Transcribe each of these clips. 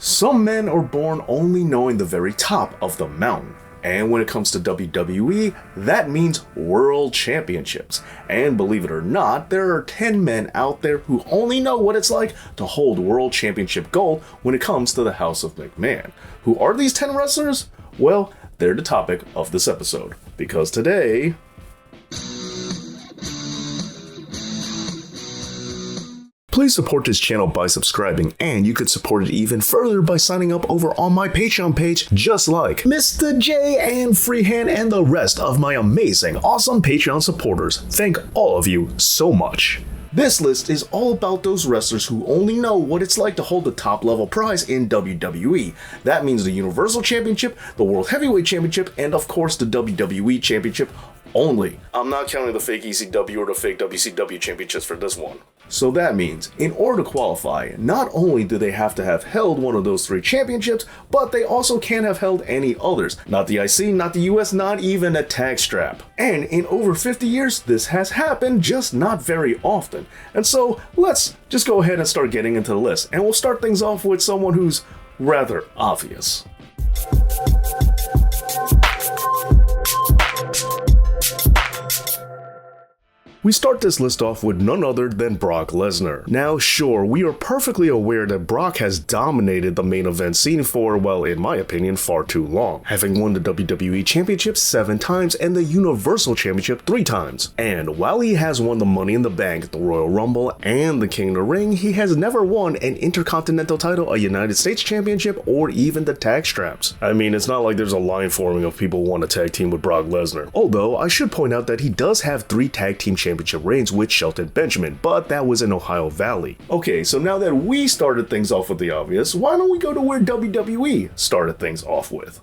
Some men are born only knowing the very top of the mountain. And when it comes to WWE, that means World Championships. And believe it or not, there are 10 men out there who only know what it's like to hold World Championship gold when it comes to the House of McMahon. Who are these 10 wrestlers? Well, they're the topic of this episode. Because today... Please support this channel by subscribing, and you could support it even further by signing up over on my Patreon page, just like Mr. J and Freehand and the rest of my amazing, awesome Patreon supporters. Thank all of you so much. This list is all about those wrestlers who only know what it's like to hold the top level prize in WWE. That means the Universal Championship, the World Heavyweight Championship, and of course the WWE Championship only. I'm not counting the fake ECW or the fake WCW championships for this one. So that means, in order to qualify, not only do they have to have held one of those 3 championships, but they also can't have held any others. Not the IC, not the US, not even a tag strap. And in over 50 years, this has happened, just not very often. And so, let's just go ahead and start getting into the list. And we'll start things off with someone who's rather obvious. We start this list off with none other than Brock Lesnar. Now sure, we are perfectly aware that Brock has dominated the main event scene for, well, in my opinion, far too long, having won the WWE Championship 7 times and the Universal Championship 3 times. And while he has won the Money in the Bank, the Royal Rumble, and the King of the Ring, he has never won an Intercontinental title, a United States Championship, or even the tag straps. I mean, it's not like there's a line forming of people who want to tag team with Brock Lesnar. Although, I should point out that he does have 3 tag team championship reigns with Shelton Benjamin, but that was in Ohio Valley. Okay, so now that we started things off with the obvious, why don't we go to where WWE started things off with?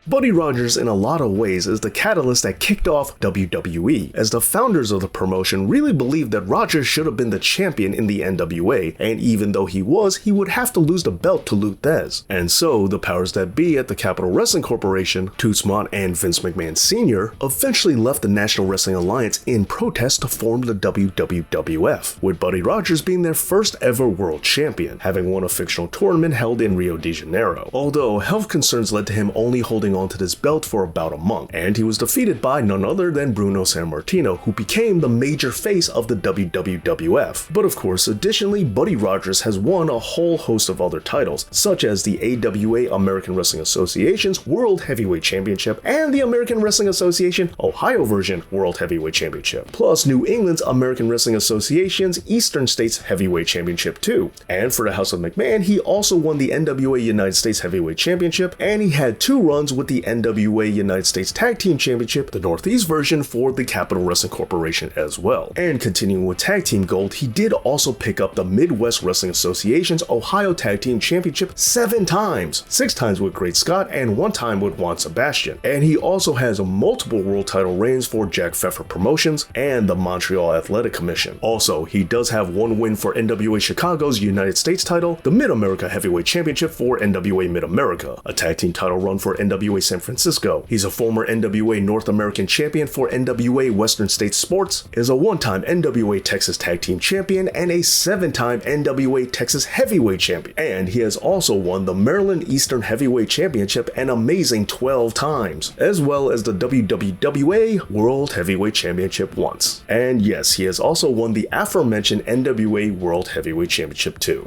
Buddy Rogers in a lot of ways is the catalyst that kicked off WWE, as the founders of the promotion really believed that Rogers should have been the champion in the NWA, and even though he was, he would have to lose the belt to Luthez. And so, the powers that be at the Capitol Wrestling Corporation, Toots Mondt and Vince McMahon Sr., eventually left the National Wrestling Alliance in protest to form the WWF, with Buddy Rogers being their first ever world champion, having won a fictional tournament held in Rio de Janeiro. Although health concerns led to him only holding onto this belt for about a month, and he was defeated by none other than Bruno San Martino, who became the major face of the WWF. But of course, additionally, Buddy Rogers has won a whole host of other titles, such as the AWA American Wrestling Association's World Heavyweight Championship and the American Wrestling Association Ohio version World Heavyweight Championship, plus New England's American Wrestling Association's Eastern States Heavyweight Championship too. And for the House of McMahon, he also won the NWA United States Heavyweight Championship, and he had 2 runs with the NWA United States Tag Team Championship, the Northeast version, for the Capitol Wrestling Corporation as well. And continuing with Tag Team Gold, he did also pick up the Midwest Wrestling Association's Ohio Tag Team Championship 7 times, 6 times with Great Scott and 1 time with Juan Sebastian. And he also has multiple world title reigns for Jack Pfeffer Promotions and the Montreal Athletic Commission. Also, he does have 1 win for NWA Chicago's United States title, the Mid-America Heavyweight Championship for NWA Mid-America, a tag team title run for NWA San Francisco. He's a former NWA North American champion for NWA Western States Sports, is a 1-time NWA Texas Tag Team Champion, and a 7-time NWA Texas Heavyweight Champion. And he has also won the Maryland Eastern Heavyweight Championship an amazing 12 times, as well as the WWA World Heavyweight Championship once. And yes, he has also won the aforementioned NWA World Heavyweight Championship too.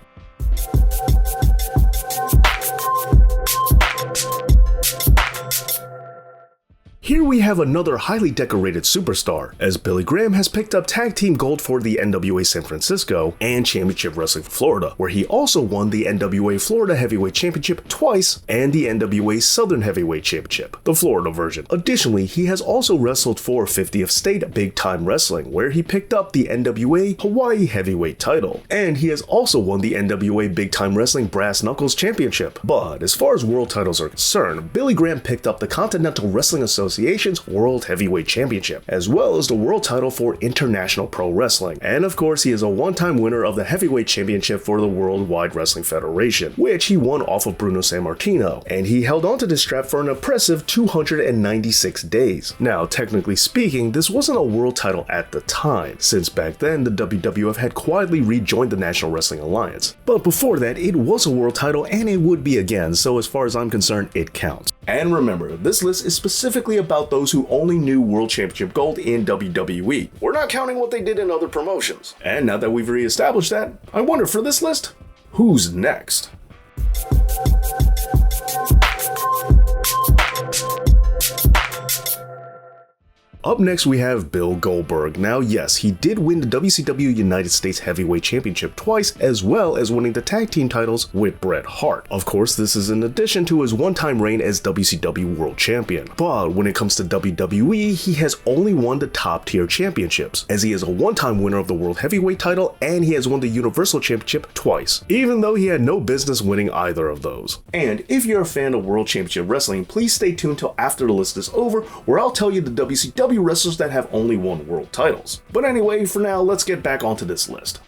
Here we have another highly decorated superstar, as Billy Graham has picked up Tag Team Gold for the NWA San Francisco and Championship Wrestling Florida, where he also won the NWA Florida Heavyweight Championship twice and the NWA Southern Heavyweight Championship, the Florida version. Additionally, he has also wrestled for 50th State Big Time Wrestling, where he picked up the NWA Hawaii Heavyweight title, and he has also won the NWA Big Time Wrestling Brass Knuckles Championship. But as far as world titles are concerned, Billy Graham picked up the Continental Wrestling Association Association's World Heavyweight Championship, as well as the world title for International Pro Wrestling. And of course, he is a one-time winner of the Heavyweight Championship for the Worldwide Wrestling Federation, which he won off of Bruno San Martino, and he held onto this strap for an impressive 296 days. Now, technically speaking, this wasn't a world title at the time, since back then the WWF had quietly rejoined the National Wrestling Alliance. But before that, it was a world title, and it would be again, so as far as I'm concerned, it counts. And remember, this list is specifically about those who only knew World Championship gold in WWE. We're not counting what they did in other promotions. And now that we've reestablished that, I wonder for this list, who's next? Up next we have Bill Goldberg. Now yes, he did win the WCW United States Heavyweight Championship twice, as well as winning the tag team titles with Bret Hart. Of course, this is in addition to his one-time reign as WCW World Champion. But when it comes to WWE, he has only won the top tier championships, as he is a one-time winner of the World Heavyweight title and he has won the Universal Championship twice, even though he had no business winning either of those. And if you're a fan of World Championship Wrestling, please stay tuned till after the list is over, where I'll tell you the WCW wrestlers that have only won world titles. But anyway, for now, let's get back onto this list.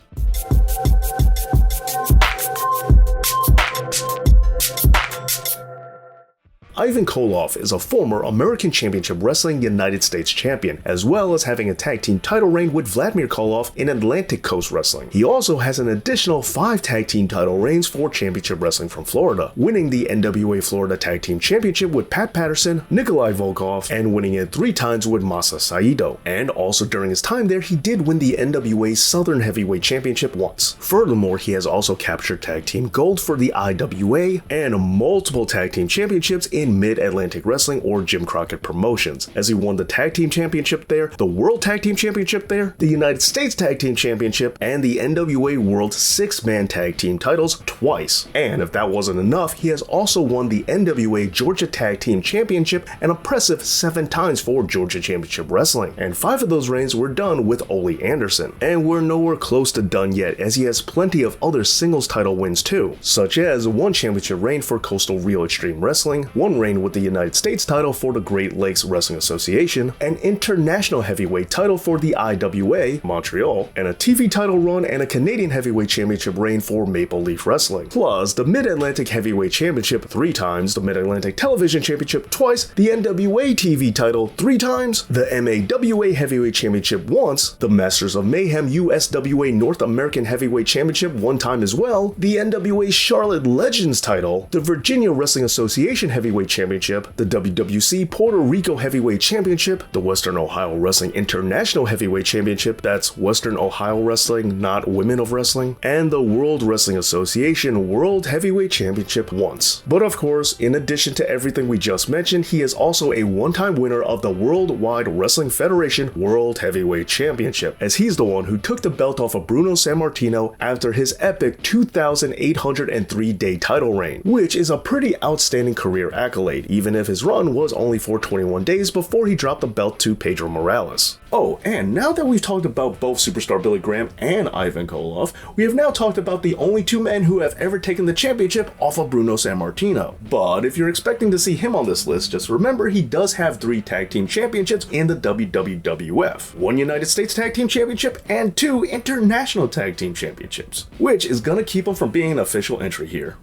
Ivan Koloff is a former American Championship Wrestling United States champion, as well as having a tag team title reign with Vladimir Koloff in Atlantic Coast Wrestling. He also has an additional 5 tag team title reigns for Championship Wrestling from Florida, winning the NWA Florida Tag Team Championship with Pat Patterson, Nikolai Volkov, and winning it 3 times with Masa Saito. And also during his time there, he did win the NWA Southern Heavyweight Championship once. Furthermore, he has also captured tag team gold for the IWA and multiple tag team championships in Mid-Atlantic Wrestling or Jim Crockett Promotions, as he won the Tag Team Championship there, the World Tag Team Championship there, the United States Tag Team Championship, and the NWA World 6-Man Tag Team titles twice. And if that wasn't enough, he has also won the NWA Georgia Tag Team Championship an impressive 7 times for Georgia Championship Wrestling, and 5 of those reigns were done with Ole Anderson. And we're nowhere close to done yet, as he has plenty of other singles title wins too, such as 1 championship reign for Coastal Real Extreme Wrestling, 1 reign with the United States title for the Great Lakes Wrestling Association, an international heavyweight title for the IWA, Montreal, and a TV title run and a Canadian Heavyweight Championship reign for Maple Leaf Wrestling, plus the Mid-Atlantic Heavyweight Championship 3 times, the Mid-Atlantic Television Championship twice, the NWA TV title 3 times, the MAWA Heavyweight Championship once, the Masters of Mayhem USWA North American Heavyweight Championship 1 time as well, the NWA Charlotte Legends title, the Virginia Wrestling Association Heavyweight Championship, the WWC Puerto Rico Heavyweight Championship, the Western Ohio Wrestling International Heavyweight Championship, that's Western Ohio Wrestling, not Women of Wrestling, and the World Wrestling Association World Heavyweight Championship once. But of course, in addition to everything we just mentioned, he is also a one-time winner of the Worldwide Wrestling Federation World Heavyweight Championship, as he's the one who took the belt off of Bruno San Martino after his epic 2,803-day title reign, which is a pretty outstanding career accolade, even if his run was only for 21 days before he dropped the belt to Pedro Morales. Oh, and now that we've talked about both Superstar Billy Graham and Ivan Koloff, we have now talked about the only 2 men who have ever taken the championship off of Bruno San Martino. But if you're expecting to see him on this list, just remember he does have 3 tag team championships in the WWF, 1 United States Tag Team Championship and 2 International Tag Team Championships, which is gonna keep him from being an official entry here.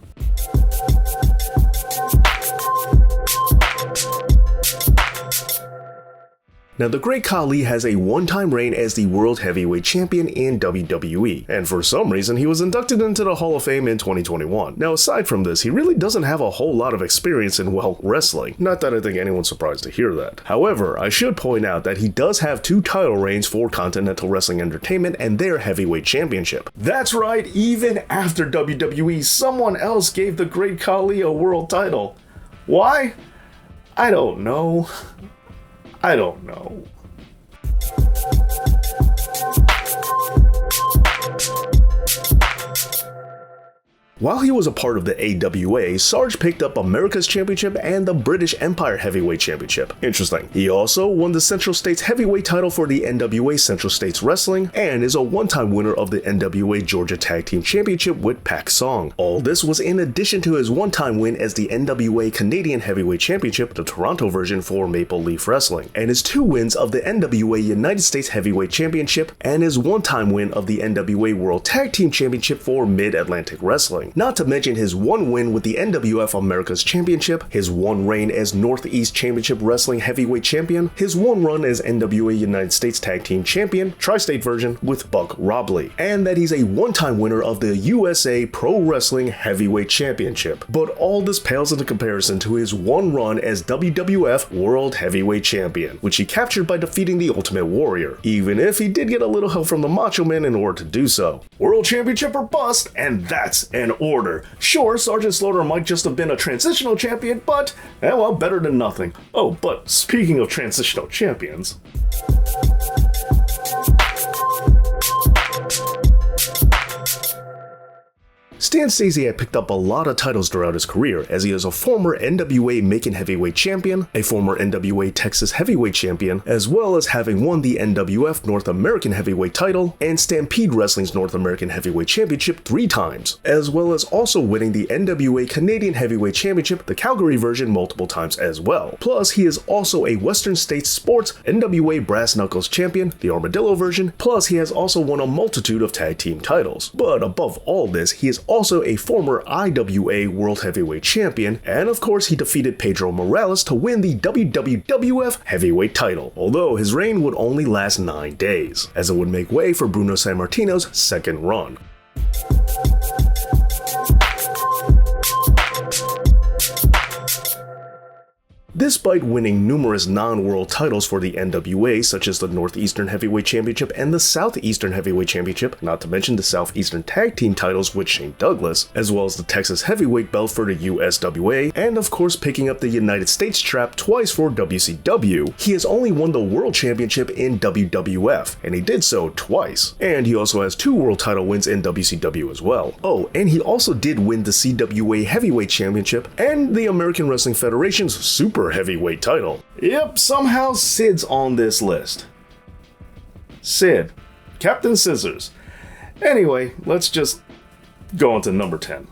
Now, the Great Khali has a one-time reign as the World Heavyweight Champion in WWE, and for some reason he was inducted into the Hall of Fame in 2021. Now, aside from this, he really doesn't have a whole lot of experience in, well, wrestling. Not that I think anyone's surprised to hear that. However, I should point out that he does have 2 title reigns for Continental Wrestling Entertainment and their Heavyweight Championship. That's right, even after WWE, someone else gave the Great Khali a world title. Why? I don't know. I don't know. While he was a part of the AWA, Sarge picked up America's Championship and the British Empire Heavyweight Championship. Interesting. He also won the Central States Heavyweight title for the NWA Central States Wrestling and is a one-time winner of the NWA Georgia Tag Team Championship with Pak Song. All this was in addition to his one-time win as the NWA Canadian Heavyweight Championship, the Toronto version for Maple Leaf Wrestling, and his 2 wins of the NWA United States Heavyweight Championship and his one-time win of the NWA World Tag Team Championship for Mid-Atlantic Wrestling. Not to mention his 1 win with the NWF America's Championship, his 1 reign as Northeast Championship Wrestling Heavyweight Champion, his 1 run as NWA United States Tag Team Champion, Tri-State version with Buck Robley, and that he's a one-time winner of the USA Pro Wrestling Heavyweight Championship. But all this pales into comparison to his 1 run as WWF World Heavyweight Champion, which he captured by defeating the Ultimate Warrior, even if he did get a little help from the Macho Man in order to do so. World Championship or bust, and that's an order. Sure, Sarge Slaughter might just have been a transitional champion, but, well, better than nothing. Oh, but speaking of transitional champions, Stan Stacey had picked up a lot of titles throughout his career, as he is a former NWA Macon Heavyweight Champion, a former NWA Texas Heavyweight Champion, as well as having won the NWF North American Heavyweight title and Stampede Wrestling's North American Heavyweight Championship 3 times, as well as also winning the NWA Canadian Heavyweight Championship, the Calgary version, multiple times as well. Plus, he is also a Western States Sports NWA Brass Knuckles Champion, the Armadillo version, plus he has also won a multitude of tag team titles. But above all this, he is also a former IWA World Heavyweight Champion, and of course he defeated Pedro Morales to win the WWF Heavyweight title, although his reign would only last 9 days, as it would make way for Bruno San Martino's 2nd run. Despite winning numerous non-world titles for the NWA, such as the Northeastern Heavyweight Championship and the Southeastern Heavyweight Championship, not to mention the Southeastern Tag Team titles with Shane Douglas, as well as the Texas Heavyweight belt for the USWA, and of course picking up the United States strap twice for WCW, he has only won the World Championship in WWF, and he did so twice. And he also has 2 world title wins in WCW as well. Oh, and he also did win the CWA Heavyweight Championship and the American Wrestling Federation's Super Heavyweight title. Yep, somehow Sid's on this list. Sid. Captain Scissors. Anyway, let's just go on to number 10.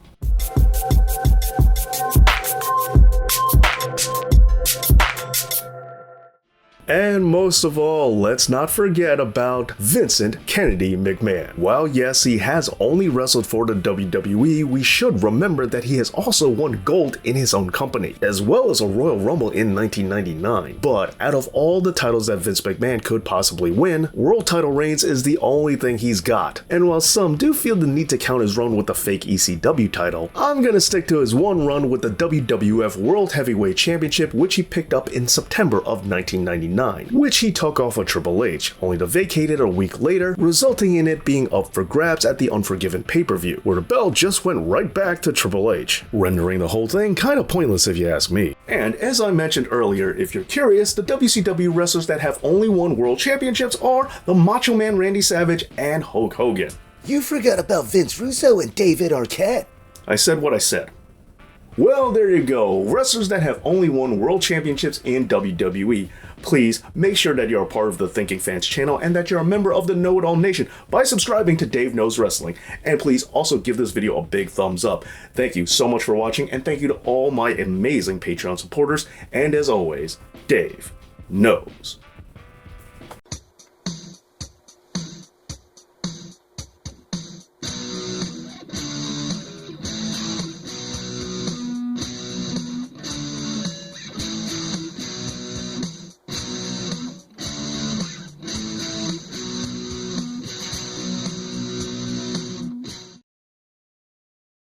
And most of all, let's not forget about Vincent Kennedy McMahon. While yes, he has only wrestled for the WWE, we should remember that he has also won gold in his own company, as well as a Royal Rumble in 1999. But out of all the titles that Vince McMahon could possibly win, world title reigns is the only thing he's got. And while some do feel the need to count his run with the fake ECW title, I'm gonna stick to his 1 run with the WWF World Heavyweight Championship, which he picked up in September of 1999. Which he took off of Triple H, only to vacate it a week later, resulting in it being up for grabs at the Unforgiven pay-per-view, where the belt just went right back to Triple H, rendering the whole thing kinda pointless if you ask me. And as I mentioned earlier, if you're curious, the WCW wrestlers that have only won world championships are the Macho Man Randy Savage and Hulk Hogan. You forgot about Vince Russo and David Arquette. I said what I said. Well, there you go. Wrestlers that have only won world championships in WWE. Please make sure that you're a part of the Thinking Fans channel and that you're a member of the Know It All Nation by subscribing to Dave Knows Wrestling. And please also give this video a big thumbs up. Thank you so much for watching, and thank you to all my amazing Patreon supporters. And as always, Dave Knows